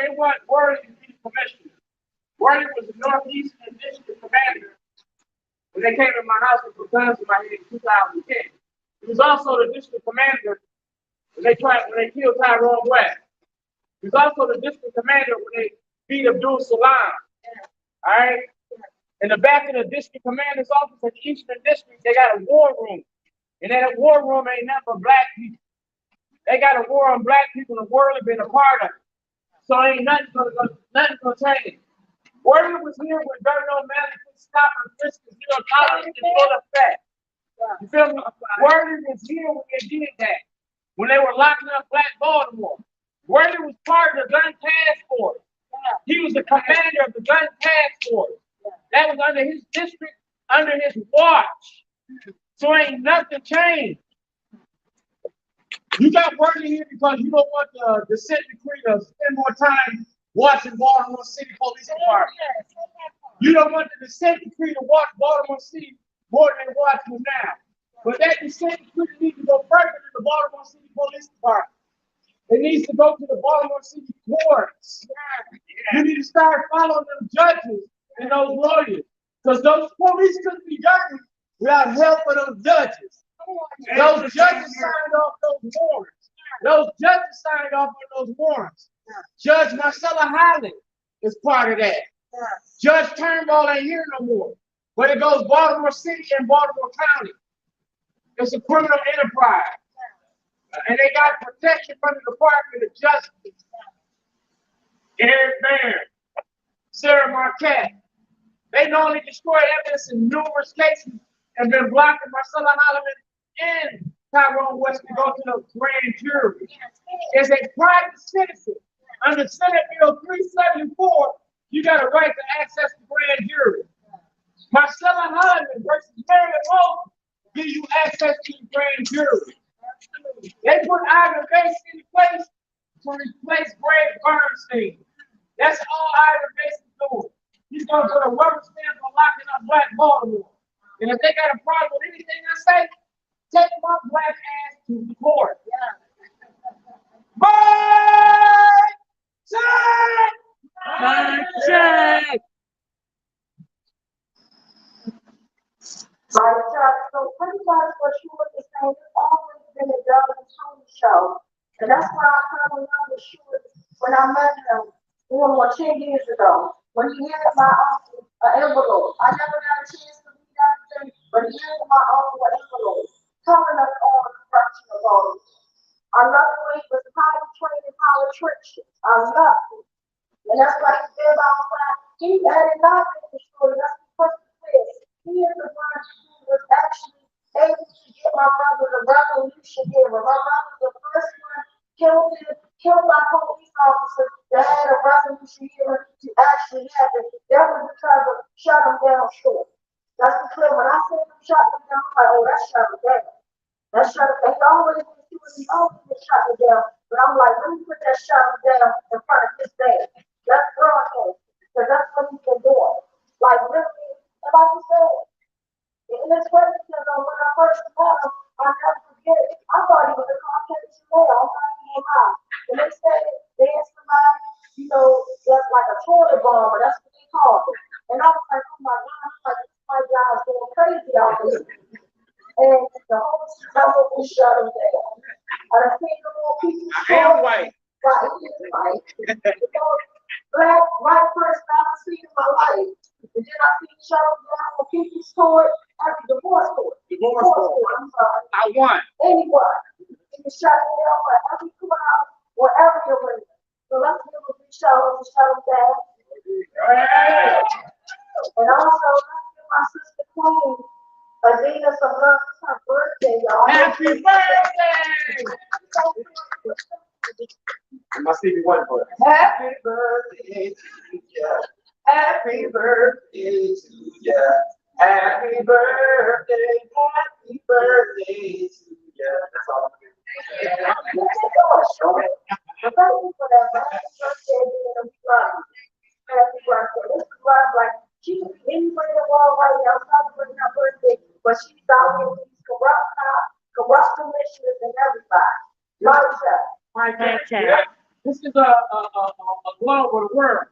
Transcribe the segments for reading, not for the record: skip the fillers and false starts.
They want Worthy to be commissioner. Worthy was the Northeastern District Commander when they came to my house and put guns in my head in 2010. He was also the district commander when they killed Tyrone West. He was also the district commander when they beat Abdul Salam. All right? In the back of the district commander's office in the Eastern District, they got a war room. And that war room ain't nothing but black people. They got a war on black people the world has been a part of. So ain't nothing gonna change. Worthy was here when Dirty O'Malley could stop and frisk the zero tolerance and full effect. You feel me? Worthy was here when they did that. When they were locking up Black Baltimore. Worthy was part of the gun task force. He was the commander of the gun task force. That was under his district, under his watch. So ain't nothing changed. You got Worthy here because you don't want the consent decree to spend more time watching Baltimore City Police Department. You don't want the consent decree to watch Baltimore City more than they watch you now. But that consent decree needs to go further than the Baltimore City Police Department. It needs to go to the Baltimore City courts. You need to start following them judges and those lawyers. Because those police couldn't be done without help of those judges. Those judges signed off those warrants. Those judges signed off on those warrants. Judge Marcella Holland is part of that. Judge Turnbull ain't here no more. But it goes Baltimore City and Baltimore County. It's a criminal enterprise. And they got protection from the Department of Justice. Eric Barron, Sarah Marquette. They not only destroyed evidence in numerous cases and been blocking Marcella Holloman and Tyrone West to go to the grand jury. As a private citizen, under Senate Bill 374, you got a right to access the grand jury. Marcella Holloman versus Mary Rose give you access to the grand jury. They put Ivan Mason in place to replace Greg Bernstein. That's all Ivan Mason's doing. He's going to put a rubber stamp on locking up Black Baltimore. And if they got a problem with anything I say, take my black ass to the court. March! Check! Right, so pretty much what you were saying, it's always been a Doug and Tony show. And that's why I kind of love the show when I met him, 10 years ago. When he handed my uncle an envelope. I never got a chance to read everything, but he handed my uncle an envelope, telling us all the corruption of all of it. I love the way he was power training politicians. I love it. And that's why he said about time. He had it not been destroyed. That's the first place. He is the one who was actually able to get my brother the revolution here. My brother was the first one killed by police officers that had a revolution here to actually happen. That was because of shut him down short. That's the clear. When I say them shut them down, I'm like, oh, that's shut him down. That shut him down. He always been doing, he always been shut him down. But I'm like, let me put that shut him down in front of his name. That's broadcast. Because that's what he's been doing. Like, really, and like you said, and it's crazy because when I first met him, I never forget it. I thought he was a Caucasian male. I'm not even lying. The next day, they had somebody, that's like a toilet bomber. That's what they call it. And I was like, oh my God, I'm like, my guy's going crazy out there. And the whole stomach was shut him down. I done seen the little pieces. I am white. Right, right. Black, white person I've seen in my life. And then I see shut him down on people's court, after divorce court. Divorce court. I'm sorry. I won. Anyone. You can shut him down for every crowd, wherever you're in. So let's give a big shout out to shut him down. Hey. And also, let's give my sister Queen, Adina, some love. It's her birthday, y'all. Happy birthday! My Stevie Wonder voice. Happy birthday to you. Happy birthday to you. Happy birthday, happy birthday to you. That's all I'm doing. But thank you for that. Happy birthday, Adina. We love you. Happy birthday. This is why I'm like, she could be anywhere in the world right now celebrating her birthday, but she's out here with these corrupt cops, corrupt commissioners, and everybody. This is a globe of the world.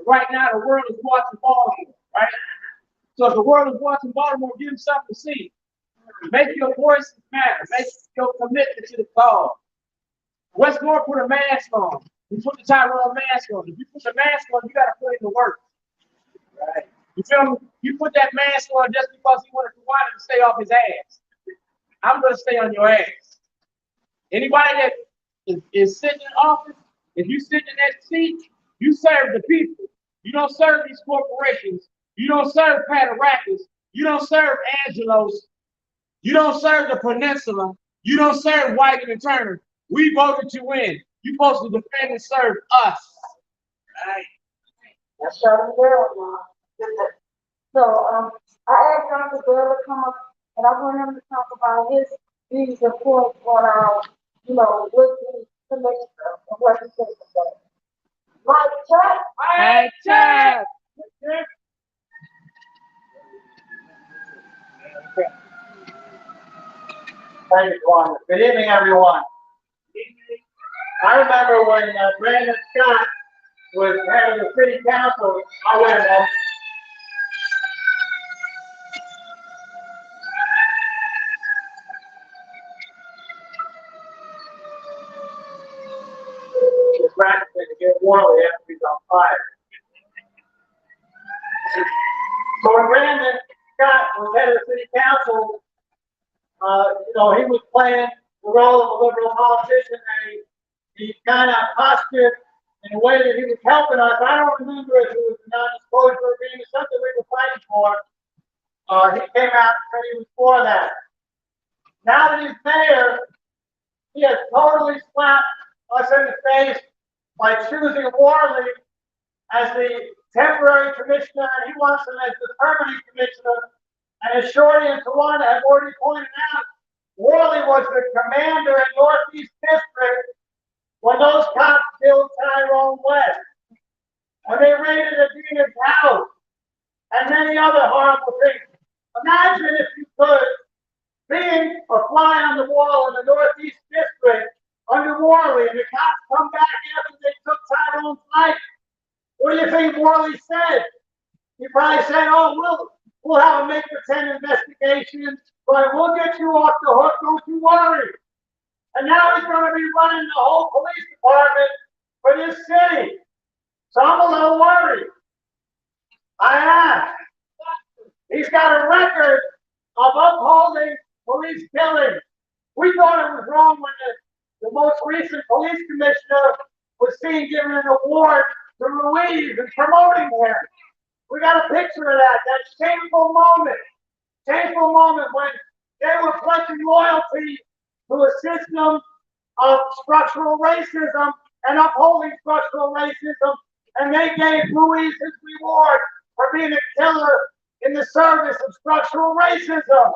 Right now, the world is watching Baltimore, right? So if the world is watching Baltimore, give them something to see. Make your voices matter. Make your commitment to the cause. Westmore put a mask on. You put the Tyrone mask on. If you put the mask on, you got to put in the work. Right. You feel me? You put that mask on just because he wanted to stay off his ass. I'm going to stay on your ass. Anybody that is sitting in office, if you sit in that seat, you serve the people. You don't serve these corporations. You don't serve Patarakis. You don't serve Angelos. You don't serve the Peninsula. You don't serve Whiting and Turner. We voted you in. You're supposed to defend and serve us. Right. That's shut him down, y'all. So I asked Dr. Bell to come up, and I want him to talk about his views and points on with the commissioner and what he thinks of that. Mike Chuck. Hey, Chuck. Thank you, Juan. Good evening, everyone. I remember when Brandon Scott was head of the city council. Oh, wait a minute. He's practicing to get Warley after he's on fire. So when Brandon Scott was head of the city council, he was playing the role of a liberal politician, and he kind of postured in a way that he was helping us. I don't remember if it was a non-disclosure agreement, something we were fighting for. He came out and said he was for that. Now that he's mayor, he has totally slapped us in the face by choosing Warley as the temporary commissioner, and he wants him as the permanent commissioner. And as Shorty and Tawana have already pointed out, Warley was the commander in Northeast District when those cops killed Tyrone West, when they raided Adina's house, and many other horrible things. Imagine if you could, being a fly on the wall in the Northeast District under Warley, and the cops come back after they took Tyrone's life. What do you think Warley said? He probably said, oh, we'll have a make-pretend investigation, but we'll get you off the hook, don't you worry. And now he's going to be running the whole police department for this city. So I'm a little worried. I am. He's got a record of upholding police killings. We thought it was wrong when the most recent police commissioner was seen giving an award to Ruiz and promoting him. We got a picture of that shameful moment when they were pledging loyalty to a system of structural racism and upholding structural racism, and they gave Ruiz his reward for being a killer in the service of structural racism.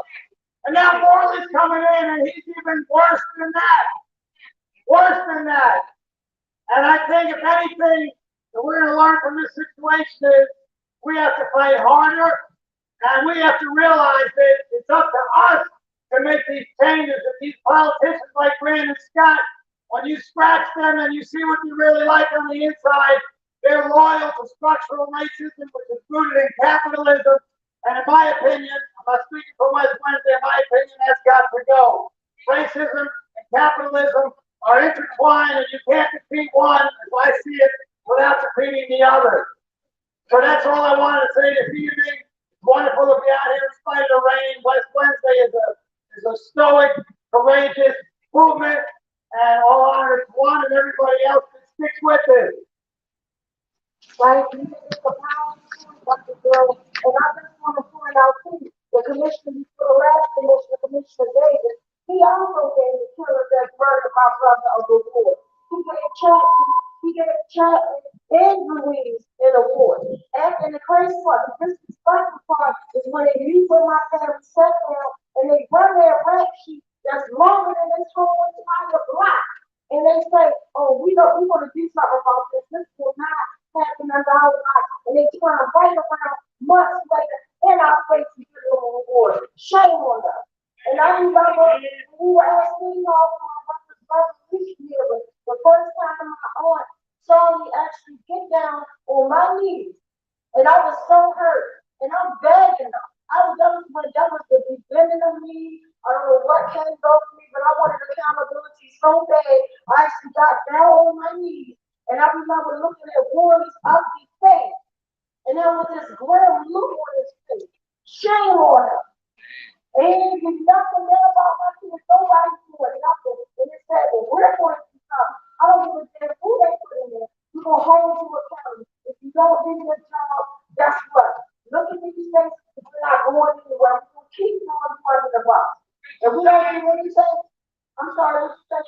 And now Morley's coming in and he's even worse than that. Worse than that. And I think if anything that we're going to learn from this situation is we have to fight harder, and we have to realize that it's up to us to make these changes. And these politicians like Brandon Scott, when you scratch them and you see what they really like on the inside, they're loyal to structural racism, which is rooted in capitalism. And in my opinion, I'm not speaking for West Wednesday, in my opinion, that's got to go. Racism and capitalism are intertwined, and you can't defeat one, as I see it, without defeating the other. So that's all I wanted to say this evening. It's wonderful to be out here in spite of the rain. West Wednesday is a stoic, courageous movement, and all honor to one and everybody else that sticks with it. Right? It's a powerful Dr. Bill. And I just want to point out too, the commissioner before the last commissioner, Commissioner Davis, he also gave the killer that murdered my brother a reward. He gave Chapman and Ruiz an award. And the crazy part, the disrespectful part is when they use when my family sat down and they run their rap sheet that's longer than this whole entire block. And they say, oh, we want to do something about this. This will not happen under our life. And they turn right around months later in our face to get a reward. Shame on us. And I remember we were asking all my brothers this year, the first time my aunt saw me actually get down on my knees. And I was so hurt. And I'm begging them. That was the beginning of me. I don't know what came over me, but I wanted accountability so bad. I actually got down on my knees. And I remember looking at Warren's ugly face. And there was this grim look on his face. Shame on him. And he did nothing there about my kids. Nobody doing nothing. And it said, well, we're going to do something. I don't give a damn who they put in there. We're going to hold you accountable. If you don't do your job, guess what? Look at these things. We're not going anywhere. We're going to keep going under the box. If we don't do anything, I'm sorry, what you say,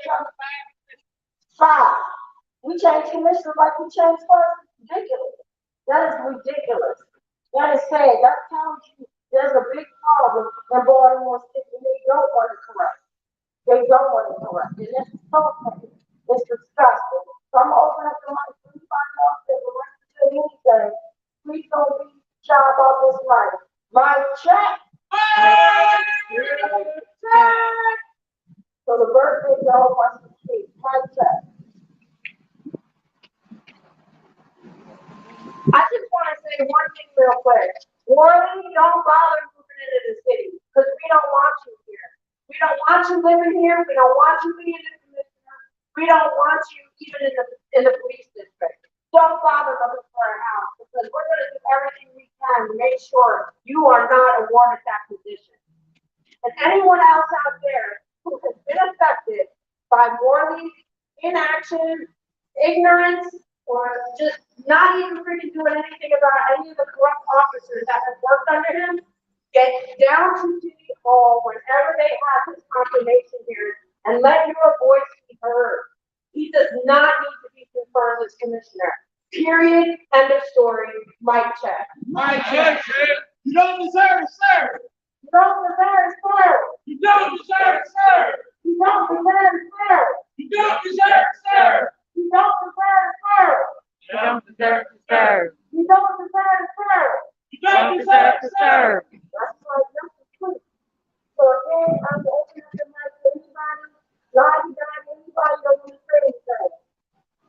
5. We change commissioner like we change first. Ridiculous. That is ridiculous. That is sad. That tells you there's a big problem in Baltimore City and they don't want to correct. They don't want to correct. And this is so sad. It's disgusting. So I'm going to open up the mic for anybody else that would like to say anything. Please don't be shy about this life. My check. So the birthday dog wants to speak. My check. I just want to say one thing real quick. One, don't bother moving into the city because we don't want you here. We don't want you living here. We don't want you being the commissioner. We don't want you even in the police district. Don't bother looking for a house because we're going to do everything we can to make sure you are not awarded that position. And anyone else out there who has been affected by Morley's inaction, ignorance, or just not even freaking doing anything about any of the corrupt officers that have worked under him, get down to City Hall whenever they have his confirmation hearing and let your voice be heard. He does not need to be confirmed as commissioner. Period. End of story. Mic check. Mic check. You don't deserve to serve. You don't deserve to serve. You don't deserve to serve. You don't deserve to serve. You don't deserve to serve. You don't deserve to serve. You don't deserve to serve. You don't deserve to serve. You don't deserve to serve. That's right. That's the truth. So again, I'm going to open up the mic to anybody. Anybody that want to say anything.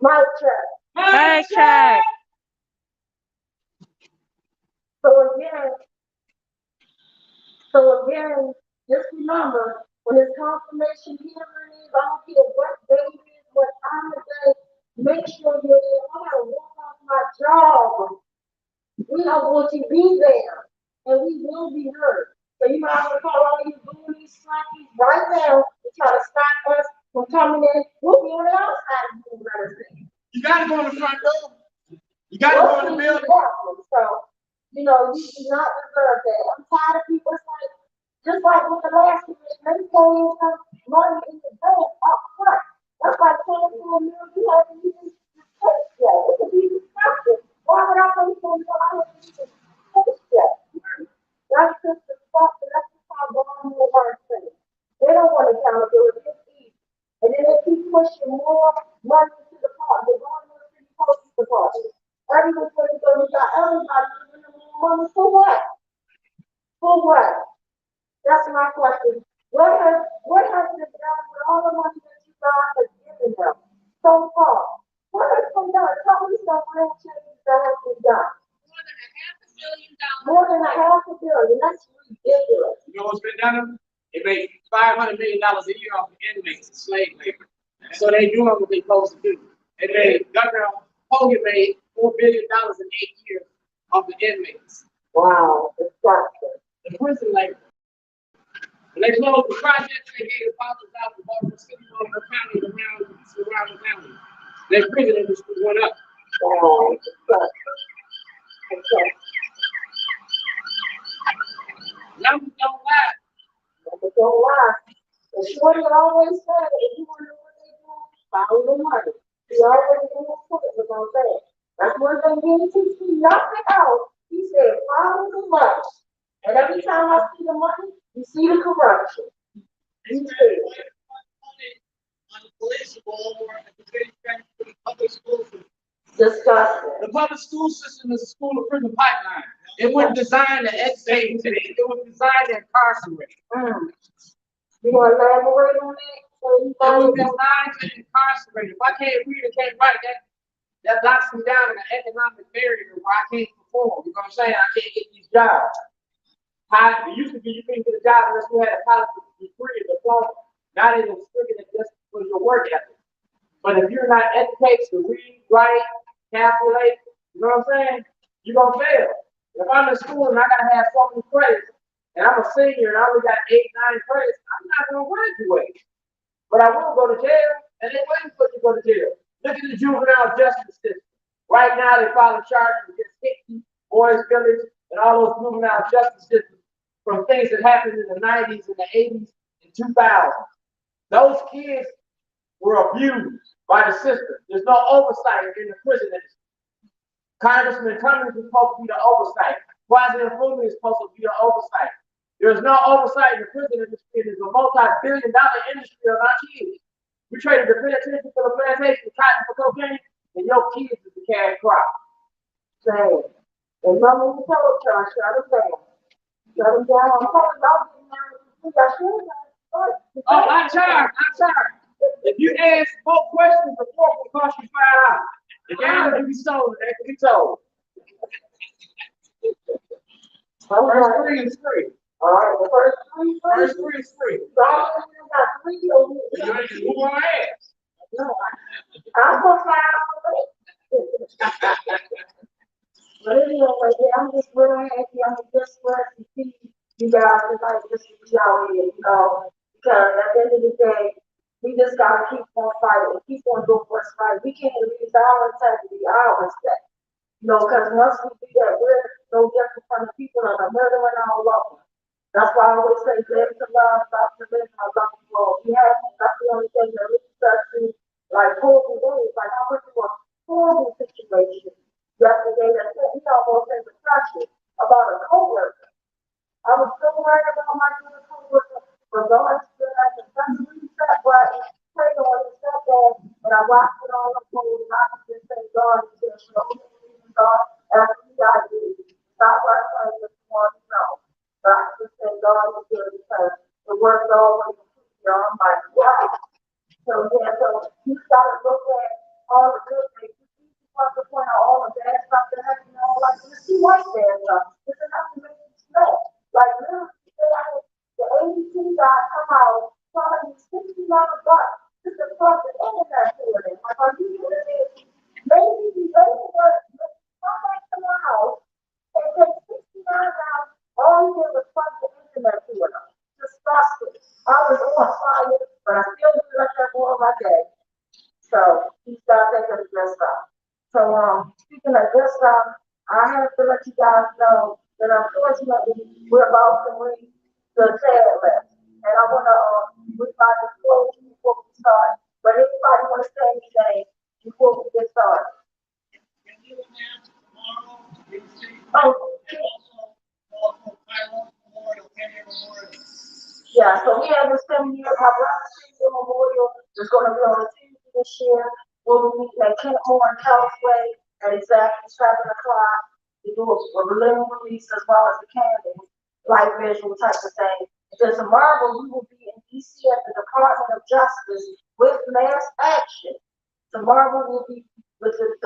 Mic check. Mic check. So again, just remember, when it's confirmation hearing is, I don't care what day it is, what time of day, make sure you're there. I gotta walk off my job. We are going to be there, and we will be heard. So you might have to call all these bullies, slackies right now to try to stop us from coming in. We'll be on the outside of the medicine. You gotta go in the front door. you know, you do not deserve that. I'm tired of people, it's like, just like with the last commission, they pay some money in advance up front. That's like paying for a meal you haven't even taste yet. It could be disgusting. Why would I pay for a meal I haven't even taste yet? That's just the stuff, and that's just how Baltimore works things. They don't want accountability, it's easy. And then they keep pushing more money to the park. They're going to the city police department. Everyone's going to go, we got everybody giving them more money for what? For what? That's my question. What has been done with all the money that you guys have given them so far? What has been done? Tell me some real changes that have been done. More than a half a billion. That's ridiculous. You know what's been done? They made $500 million a year off of inmates and slave labor. So they doing what they supposed to do. And Governor Hogan made $4 billion in 8 years off the inmates. Wow, disgusting. The prison labor. When they closed the projects, they gave deposits out to Baltimore City, Baltimore County, and surrounding counties. Their prison industry went up. Wow, disgusting. Okay. Numbers don't lie. But don't lie. And Shorty always said, if you want to know what they do, follow the money. He always did his foot was on that. That's one thing he didn't teach me nothing else. He said, follow the money. And every time I see the money, you see the corruption. He said, on the police or at the city for the public schools. Disgusting. The public school system is a school of prison pipeline. It wasn't designed to educate today. It was designed to incarcerate. You want to elaborate on that? So you It was find out. designed to incarcerate. If I can't read and can't write, that locks me down in an economic barrier where I can't perform. You know what I'm saying? I can't get these jobs. It used to be you couldn't get a job unless you had a college degree or diploma. Now they restricted it just for your work ethic. But if you're not educated to read, write, calculate, you know what I'm saying? You're gonna fail. If I'm in school and I gotta have so many credits, and I'm a senior and I only got 8, 9 credits, I'm not gonna graduate. But I will go to jail, and they waiting for you to go to jail. Look at the juvenile justice system. Right now, they filing charges against 60 Boys Village and all those juvenile justice systems from things that happened in the 90s and the 80s and 2000s. Those kids were abused by the system. There's no oversight in the prison industry. Congressman Cummings is supposed to be the oversight. President Fumi is supposed to be the oversight. There's no oversight in the prison industry. There's a multi-billion-dollar industry of our kids. We traded the penitentiary for the plantation, cotton for cocaine, and your kids is the cash crop. Same. And mama told y'all, shut them down. Shut them down. I'm talking about getting married. I should have. Oh, I charge. If you ask 4 questions, the 4th will cost you $5. The game can be sold, they can be sold. First 3 is free. All right, the first three. First 3 is free. So I got 3 over You here. ain't just move on ass. No, I'm gonna fly out. But anyway, yeah, I'm just real happy. I'm just glad to see you guys tonight, just to be out here, you know, because at the end of the day, we just gotta keep on fighting, keep on doing what's right. We can't lose our integrity, our respect. You know, because once we do that, we're no different from the people that are murdering our loved ones. That's why I always say, live to love, stop to live, and love the world. Yeah, that's the only thing that really starts to, like, horrible days. Like, I went through a horrible situation yesterday that sent me almost into depression about a coworker. I was so worried about my good coworker, but God stood at the front reset button, prayed on the stepdad, and I watched it all unfold, and I could just say, God, is there for the only reason God asked me I did. Stop right playing this one, no. But I could just say, God is good because the word always completely on my life. So, yeah, so you gotta look at all the good things. You want to point out all the bad stuff that happened, all like, you see what bad stuff. It's enough to make you sweat. Like, literally, the ABC guy come out, charging $60 just to plug the internet to it. Like, are you serious? Maybe you go to work, come back to my house, and take $60 out, all you did was plug the internet to it. Disgusting. I was on fire, but I still do like that all my day. So, he started taking the good stuff. So, speaking of good stuff, I have to let you guys know unfortunately, we're about to read the sad list. And I wanna, read my disclosure before we start. But anybody wanna say anything before we get started? Can you announce tomorrow, you see, Oh, and also Tyrone Memorial, Kenya Memorial? yeah, so we have the 7 year, my brother's 7 year memorial is gonna be on a Tuesday this year. We'll be meeting at Kentmore and Cowsway at exactly 7 o'clock. We do a balloon release as well as the candles, light visual type of thing. And then tomorrow we will be in DC at the Department of Justice with mass action. Tomorrow we'll be with the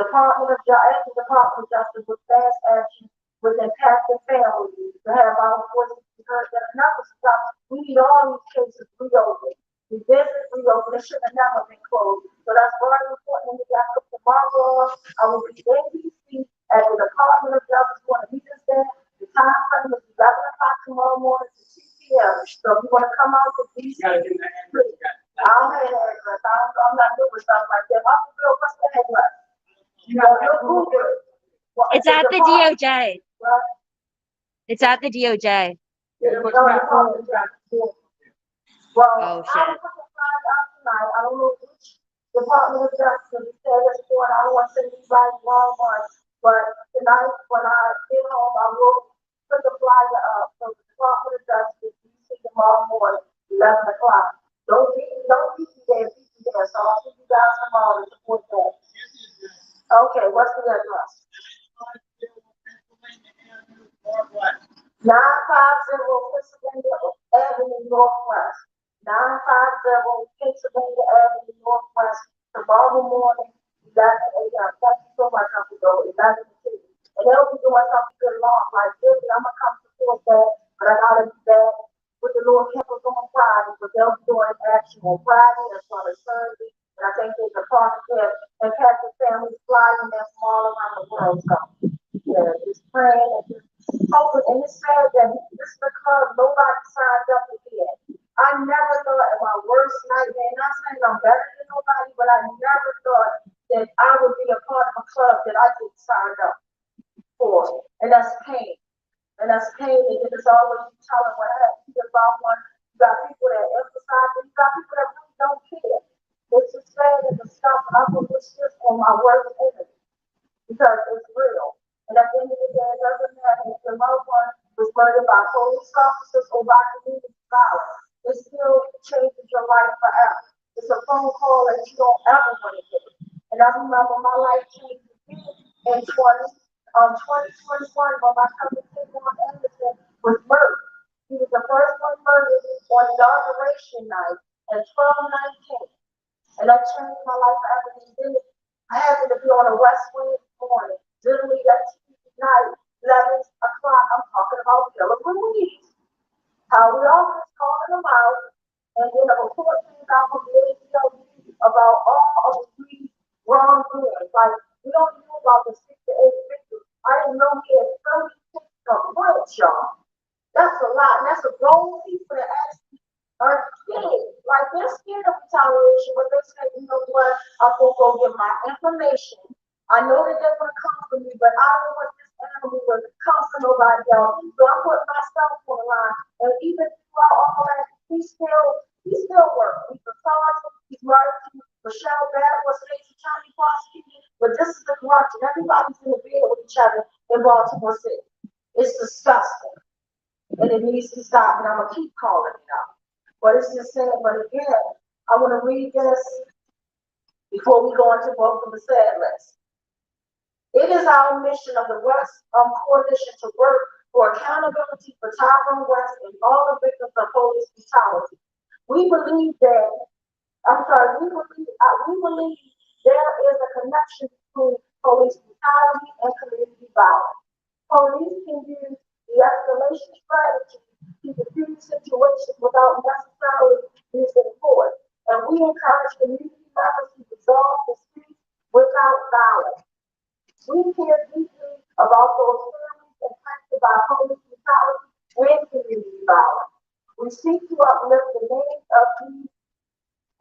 at the Department of Justice with mass action with impacted families to have our voices be heard. That another stuff, we need all these cases reopened. Revisit, reopen, it should have never been closed. So that's very important. And we got to tomorrow, I will be in DC at the Department of Justice, want to meet us there. The time frame is 11 o'clock tomorrow morning to 2 p.m. So if you want to come out to DC, You gotta give me that address. I'll have an address. I'm not good with something like that. I'm real, what's the address? You know, you're Google it. Well, It's at the Department- DOJ. Well, It's at the DOJ. yeah, but no, Department of Justice. Well, Oh, I shit. was looking to find out tonight. I don't know which Department of Justice said it's for. I don't want to say anybody wrong one, but tonight when I get home, I will put the flyer up for the Department of Justice. You see tomorrow morning, 11 o'clock. Don't be there, be there. So I'll see you guys tomorrow to support that. Okay, what's the address? 950 Pennsylvania Avenue Northwest. 950 Pennsylvania Avenue Northwest. Tomorrow morning, 11 a.m. Thank you so much, Uncle Joe. 11 to 2. And they'll be doing something good long. Like, really, I'm going to come support that, but I got to be back with the Lord Campers on Friday, but they'll be doing action on Friday as well as Thursday. And I think there's a partnership and Catholic families flying them from all around the world. So, yeah, just praying and just hoping. And it's sad that this is the club nobody signed up to be at. I never thought in my worst nightmare, not saying I'm better than nobody, but I never thought that I would be a part of a club that I didn't sign up for. And that's pain. And that's pain, and then it's always you telling what happened. You got one, you got people that emphasize, and you got people that really don't care. It's just sad and the stuff, and I put this on my worst enemy because it's real. And at the end of the day, it doesn't matter if your loved one was murdered by police officers or by community violence. It still changes your life forever. It's a phone call that you don't ever want to get. And I remember my life changed in 2021 when my cousin Timon Anderson was murdered. He was the first one murdered on inauguration night at 12:19. And that changed my life forever. And then I happened to be on a West Wind morning, literally that Tuesday night, 11 o'clock. I'm talking about Killer Louise. How we always calling them out, and then a report came out from the ACLU about all of these wrongdoings. Like, we don't know about the 6 to 8 victims. I didn't know he had 36 complaints, y'all. That's a lot. And that's a grown people that actually are scared. Like, they're scared of retaliation, but they say, you know what, I'm going to go get my information. I know that they're going to come for me, but I don't want this animal to come for nobody else. So I put myself on the line. And even throughout all that, he still works. He's a sergeant. He's married to Michelle Barrett, was Stacey County prosecutor. But this is the corruption. Everybody's in the bed with each other in Baltimore City. It's disgusting. And it needs to stop. And I'm going to keep calling it out. But it's just saying, but again, I want to read this before we go into both of the sad list. It is our mission of the West Coalition to work for accountability for Tyrone West and all the victims of police brutality. We believe there is a connection between police brutality and community violence. Police can use de-escalation strategies to diffuse situations without necessarily using force. And we encourage community members to resolve disputes without violence. We care deeply about those families impacted by police brutality and community violence. We seek to uplift the names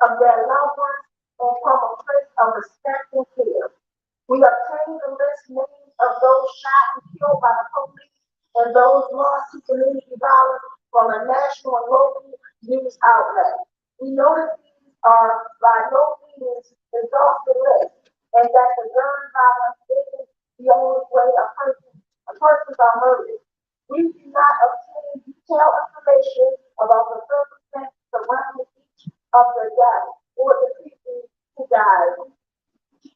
of their loved ones and from a place of respect and care. We obtain the list names of those shot and killed by the police and those lost national and local news outlets. We know that these are by no means exhaustive list, and that the gun violence isn't the only way persons are murdered. We do not obtain detailed information about the circumstances surrounding each of the deaths or the people who died.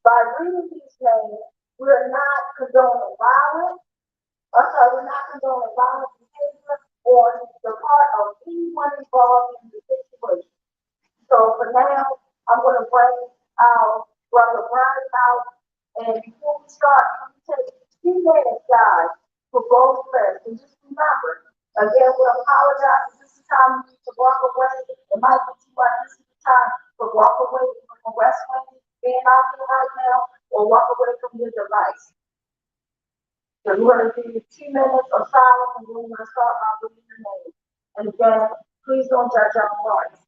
By reading these names, we're not condoning violence. We're not condoning violent behavior on the part of anyone involved in the situation. So for now, I'm gonna bring our brother Brian out, and before we start, I'm gonna take 2 minutes, guys, for both lists. And just remember, again, we apologize. This is time we need to walk away. It might be too much. This is the time to walk away from wrestling being out here right now, or walk away from your device. So we're gonna give you 2 minutes of silence, and we're gonna start by reading the names. And again, please don't judge our hearts.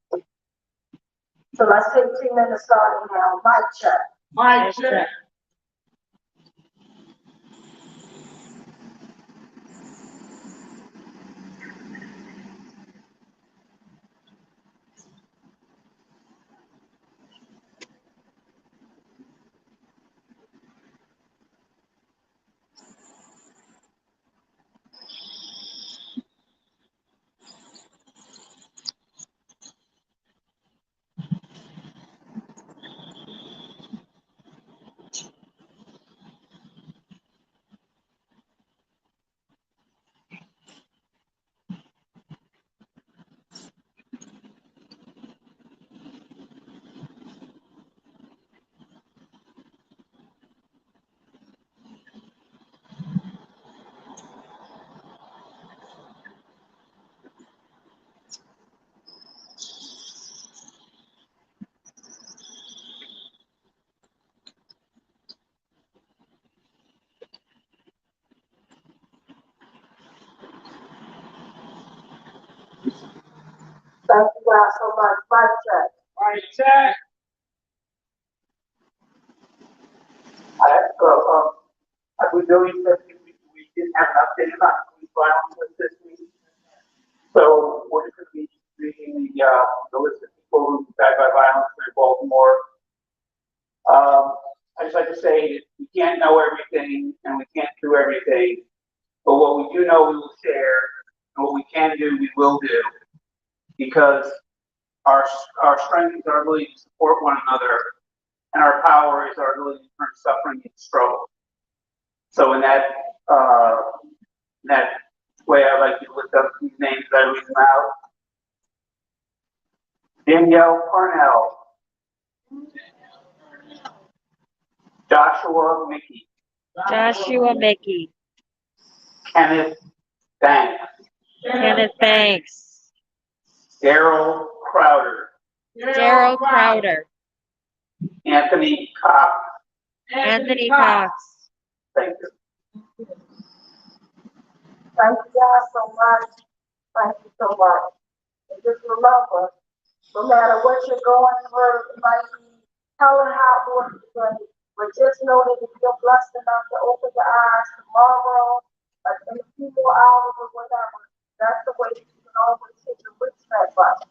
So let's take 2 minutes starting now. Mic check. Mic check. Thank you guys so much. Mic check. Mic check. As we know, you said we didn't have an update about police violence list this week. So we're just going to be reading the list of people who died by violence in Baltimore. I just like to say that we can't know everything and we can't do everything, but what we do know we will share, and what we can do we will do, because our strength is our ability to support one another, and our power is our ability to turn suffering into struggle. So in that way, I'd like you to lift up these names as I read them out. Danielle Parnell. Joshua Mickey. Joshua Mickey. Kenneth Banks. Kenneth Banks. Daryl Crowder. Daryl Crowder. Anthony Cox. Anthony Cox. Thank you. Thank you guys so much. Thank you so much. And just remember, no matter what you're going through, it might be telling how it was today, but just know that if you're blessed enough to open your eyes tomorrow, like in a few more hours or whatever, that's the way you can always hit your reset button.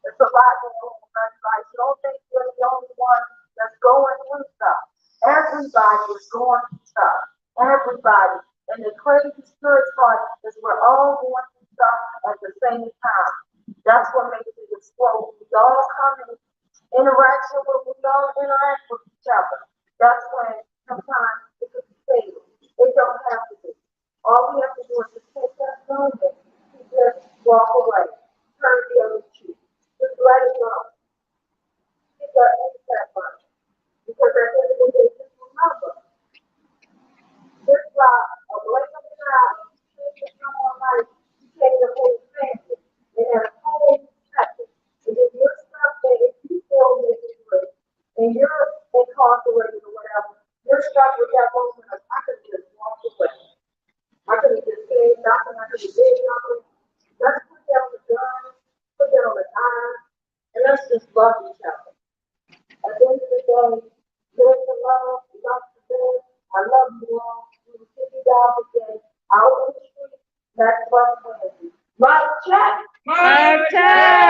It's a lot going on in our life. You don't think you're the only one that's going through stuff. Everybody is going through stuff. Everybody. And the crazy spirit part is we're all going through stuff at the same time. That's what makes it explode. We all come in interaction with, we all interact with each other. That's when sometimes it could be fatal. It don't have to be. All we have to do is just take that moment to just walk away. Turn the other cheek. Just let it go. Hit that reset button. Because at the end of the day, just remember, this life, a blink of an eye, change someone's life, you change the whole family. And that whole second. And if you're stuck there, if you feel miserable, and you're incarcerated or whatever, you're stuck with that moment of, I could just walk away. I could have just said nothing, I could have did nothing. Let's put down the gun, put down the iron, and let's just love each other. At the end of the day, there's the love, love the bed. I love you all. We will see you guys again out on the street next month Wednesday. Right, check. Mark Time.